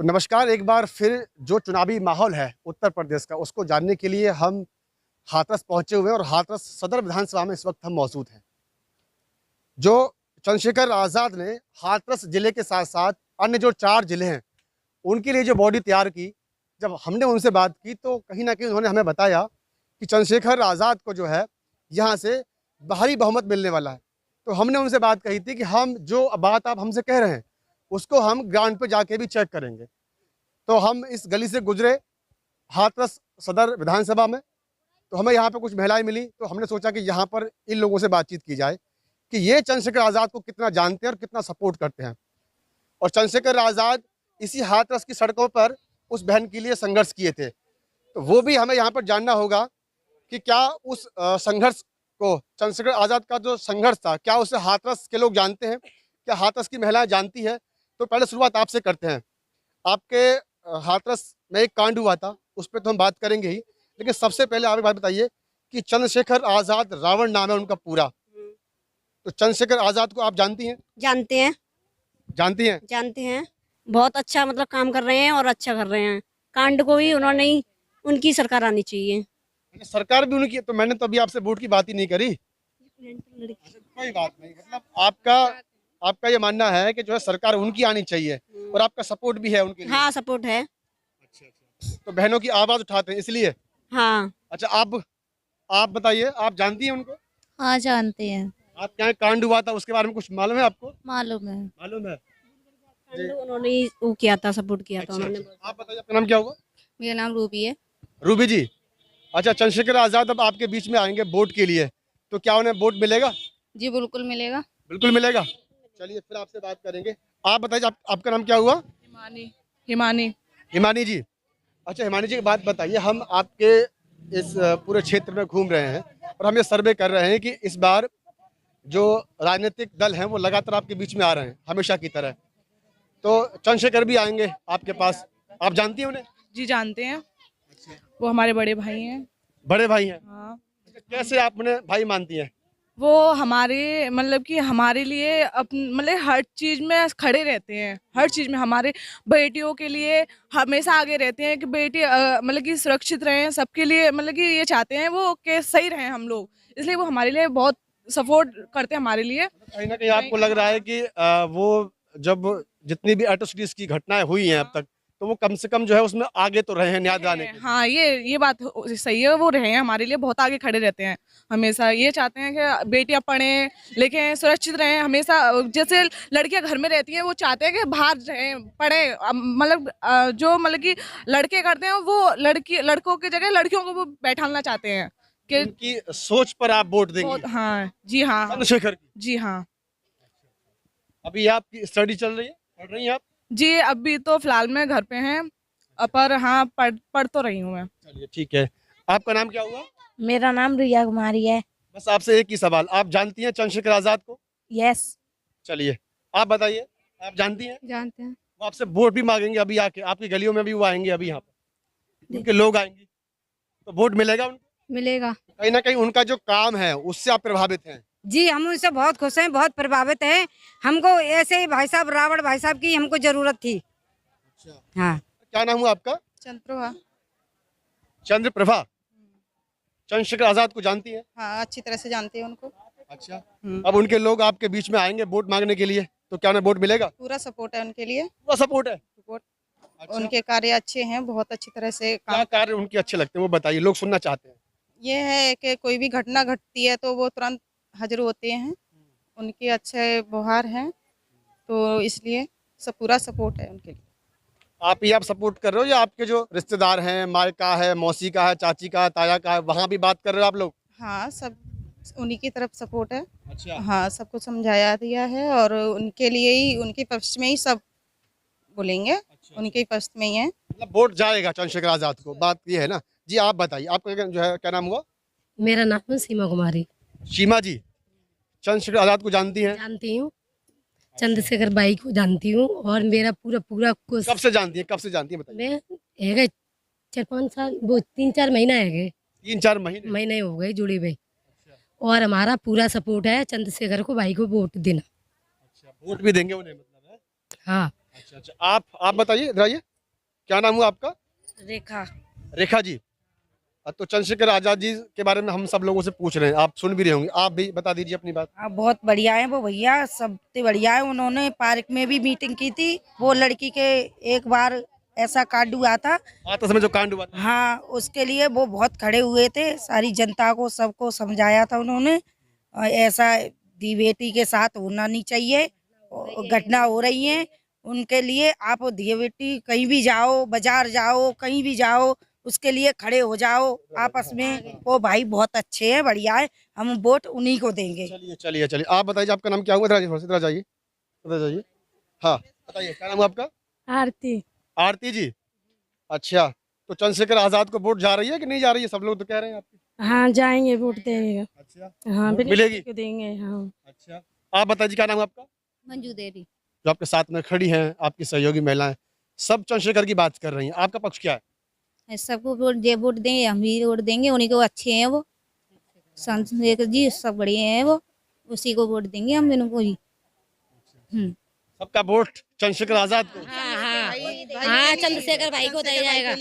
तो नमस्कार, एक बार फिर जो चुनावी माहौल है उत्तर प्रदेश का, उसको जानने के लिए हम हाथरस पहुंचे हुए हैं और हाथरस सदर विधानसभा में इस वक्त हम मौजूद हैं। जो चंद्रशेखर आज़ाद ने हाथरस जिले के साथ साथ अन्य जो 4 जिले हैं, उनके लिए जो बॉडी तैयार की, जब हमने उनसे बात की तो कहीं ना कहीं उन्होंने हमें बताया कि चंद्रशेखर आज़ाद को जो है यहाँ से भारी बहुमत मिलने वाला है। तो हमने उनसे बात कही थी कि हम जो बात आप हमसे कह रहे हैं उसको हम ग्राउंड पे जाके भी चेक करेंगे। तो हम इस गली से गुजरे हाथरस सदर विधानसभा में, तो हमें यहाँ पे कुछ महिलाएं मिली, तो हमने सोचा कि यहाँ पर इन लोगों से बातचीत की जाए कि ये चंद्रशेखर आज़ाद को कितना जानते हैं और कितना सपोर्ट करते हैं। और चंद्रशेखर आज़ाद इसी हाथरस की सड़कों पर उस बहन के लिए संघर्ष किए थे, तो वो भी हमें यहाँ पर जानना होगा कि क्या उस संघर्ष को, चंद्रशेखर आज़ाद का जो संघर्ष था, क्या उसे हाथरस के लोग जानते हैं, क्या हाथरस की महिलाएं जानती है। तो पहले शुरुआत आपसे करते हैं। आपके हाथरस में एक कांड हुआ था, उस पर तो हम बात करेंगे ही, लेकिन सबसे पहले आप एक बात बताइए कि चंद्रशेखर आज़ाद रावण नाम है उनका पूरा, तो चंद्रशेखर आज़ाद को आप जानती हैं? जानते हैं। जानती हैं? जानते हैं। बहुत अच्छा मतलब काम कर रहे हैं और अच्छा कर रहे हैं। कांड को ही उन्होंने ही, उनकी सरकार आनी चाहिए। सरकार भी उनकी, तो मैंने तो अभी आपसे वोट की बात ही नहीं करी। कोई बात नहीं, मतलब आपका ये मानना है कि जो है सरकार उनकी आनी चाहिए और आपका सपोर्ट भी है उनके लिए। हाँ, सपोर्ट है। अच्छा अच्छा, तो बहनों की आवाज उठाते हैं इसलिए। हाँ। अच्छा, आप बताइए, आप जानती हैं उनको? हाँ, जानते हैं। आप क्या कांड हुआ था उसके बारे में कुछ मालूम है आपको? मालूम है। मालूम है। उन्होंने ही वो किया था, सपोर्ट किया था अच्छा, उन्होंने। अच्छा। आप बताइए, आपका नाम क्या होगा? मेरा नाम रूबी है। रूबी जी। अच्छा, चंद्रशेखर आज़ाद अब आपके बीच में आएंगे वोट के लिए, तो क्या उन्हें वोट मिलेगा? जी बिल्कुल मिलेगा। बिल्कुल मिलेगा। चलिए फिर आपसे बात करेंगे। आप बताइए, आपका नाम क्या हुआ? हिमानी। हिमानी। हिमानी जी। अच्छा, हिमानी जी, की बात बताइए, हम आपके इस पूरे क्षेत्र में घूम रहे हैं और हम ये सर्वे कर रहे हैं कि इस बार जो राजनीतिक दल हैं वो लगातार आपके बीच में आ रहे हैं हमेशा की तरह, तो चंद्रशेखर भी आएंगे आपके पास, आप जानती हैं उन्हें? जी जानते हैं। वो हमारे बड़े भाई हैं। बड़े भाई हैं? हाँ। कैसे आप उन्हें भाई मानती हैं? वो हमारे मतलब कि हमारे लिए मतलब हर चीज में खड़े रहते हैं। हर चीज में हमारे बेटियों के लिए हमेशा आगे रहते हैं कि बेटी मतलब कि सुरक्षित रहें सबके लिए। मतलब कि ये चाहते हैं वो कि सही रहें हम लोग, इसलिए वो हमारे लिए बहुत सपोर्ट करते हैं हमारे लिए। कहीं ना कहीं आपको लग रहा है कि वो जब जितनी भी एट्रोसिटीज की घटनाएं हुई हैं अब तक, तो वो कम से कम जो है उसमें आगे तो रहे हैं न्याय दिलाने के लिए। हाँ, ये बात सही है। वो रहे हैं हमारे लिए, बहुत आगे खड़े रहते हैं हमेशा। ये चाहते हैं कि बेटियां पढ़ें लिखें सुरक्षित रहें हमेशा। जैसे लड़कियां घर में रहती हैं, वो चाहते हैं कि बाहर रहें पढ़ें। मतलब जो मतलब कि लड़के करते हैं वो लड़कों की जगह लड़कियों को वो बैठाना चाहते हैं कि उनकी सोच पर आप वोट देंगे? हाँ जी हाँ। चंद्रशेखर की? जी हाँ। अभी आपकी स्टडी चल रही है, पढ़ रही हैं आप? जी अभी तो फिलहाल मैं घर पे हैं, पर हाँ पढ़ तो रही हूँ मैं। चलिए ठीक है। आपका नाम क्या हुआ? मेरा नाम रिया कुमारी है। बस आपसे एक ही सवाल, आप जानती हैं चंद्रशेखर आजाद को? यस। चलिए आप बताइए, आप जानती हैं? जानते हैं। वो आपसे वोट भी मांगेंगे अभी आके, आपकी गलियों में भी वो आएंगे, अभी यहाँ पर उनके लोग आएंगे, तो वोट मिलेगा उनको? मिलेगा। कहीं ना कहीं उनका जो काम है उससे आप प्रभावित हैं? जी हम उनसे बहुत खुश हैं, बहुत प्रभावित हैं। हमको ऐसे ही भाई साहब, रावण भाई साहब की हमको जरूरत थी। अच्छा, हाँ। क्या नाम हुआ आपका? चंद्रप्रभा। चंद्रप्रभा। चंद्रशेखर आजाद को जानती है? हाँ, अच्छी तरह से जानते हैं उनको। अच्छा, अब उनके लोग आपके बीच में आएंगे वोट मांगने के लिए, तो क्या उन्हें वोट मिलेगा? पूरा सपोर्ट है उनके लिए। पूरा सपोर्ट है? सपोर्ट। अच्छा। उनके कार्य अच्छे हैं, बहुत अच्छी तरह से क्या काम। कार्य उनके अच्छे लगते हैं वो बताइए, लोग सुनना चाहते हैं। ये है कि कोई भी घटना घटती है तो वो तुरंत हाजिर होते हैं। उनके अच्छे व्यवहार हैं, तो इसलिए सब पूरा सपोर्ट है उनके लिए। आप सपोर्ट कर रहे हो या आपके जो रिश्तेदार हैं, मायका है, मौसी का है, चाची का है, ताया का है, वहाँ भी बात कर रहे हो आप लोग? हाँ, सब उन्हीं की तरफ सपोर्ट है। अच्छा। हाँ, सबको समझाया दिया है और उनके लिए ही, उनके पक्ष में ही सब बोलेंगे। अच्छा। उनके पक्ष में ही है। मतलब वोट जाएगा चंद्रशेखर आजाद को, बात ये है ना जी। आप बताइए, आपका जो है क्या नाम हुआ? मेरा नाम है सीमा कुमारी। सीमा जी, चंद्रशेखर आजाद को जानती हैं? जानती हूँ, चंद्रशेखर भाई को जानती हूँ और मेरा पूरा पूरा कुछ। कब से जानती हैं, कब से जानती हैं बताइए? मैं है 4-5 साल, वो 3-4 महीना है, 3-4 महीने? महीने हो गए जुड़े हुए। और हमारा पूरा सपोर्ट है चंद्रशेखर को भाई को वोट देना। अच्छा, वोट भी देंगे उन्हें मतलब है? हाँ। अच्छा अच्छा, आप बताइए, इधर आइए। क्या नाम हुआ आपका? रेखा। रेखा जी। तो चंद्रशेखर आजाद जी के बारे में हम सब लोगों से पूछ रहे हैं, आप सुन भी रहे होंगे, आप भी बता दीजिए अपनी बात। हाँ, बहुत बढ़िया है वो भैया, सबसे बढ़िया है। उन्होंने पार्क में भी मीटिंग की थी। वो लड़की के एक बार ऐसा कांड हुआ था, आपस में जो कांड हुआ था, हाँ, उसके लिए वो बहुत खड़े हुए थे। सारी जनता को सबको समझाया था उन्होंने। ऐसा दी बेटी के साथ होना नहीं चाहिए। और घटना हो रही है उनके लिए। आप दी बेटी कहीं भी जाओ, बाजार जाओ, कहीं भी जाओ, उसके लिए खड़े हो जाओ आपस में। वो भाई बहुत अच्छे हैं, बढ़िया है। हम वोट उन्हीं को देंगे। चलिए चलिए चलिए, आप बताइए आपका नाम क्या हुआ? इधर जाइए, इधर जाइए। हाँ बताइए, क्या नाम हुआ आपका? आरती। आरती जी। अच्छा, तो चंद्रशेखर आजाद को वोट जा रही है कि नहीं जा रही है? सब लोग तो कह रहे हैं आपके। हाँ जाएंगे, वोट देंगे। अच्छा, हाँ वोट मिलेगी? देंगे। हाँ। अच्छा, आप बताइए क्या नाम है आपका? मंजू देवी। जो आपके साथ में खड़ी हैं, आपकी सहयोगी महिलाएं, सब चंद्रशेखर की बात कर रही हैं, आपका पक्ष क्या है? सबको वोट देंगे, हम भी वोट देंगे। उन्हीं को अच्छे हैं वो चंद्रशेखर जी, सब बढ़िया हैं वो, उसी को वोट देंगे हम इनको ही। सबका वोट चंद्रशेखर आजाद को। हाँ हाँ हाँ, चंद्रशेखर भाई को दिया जाएगा।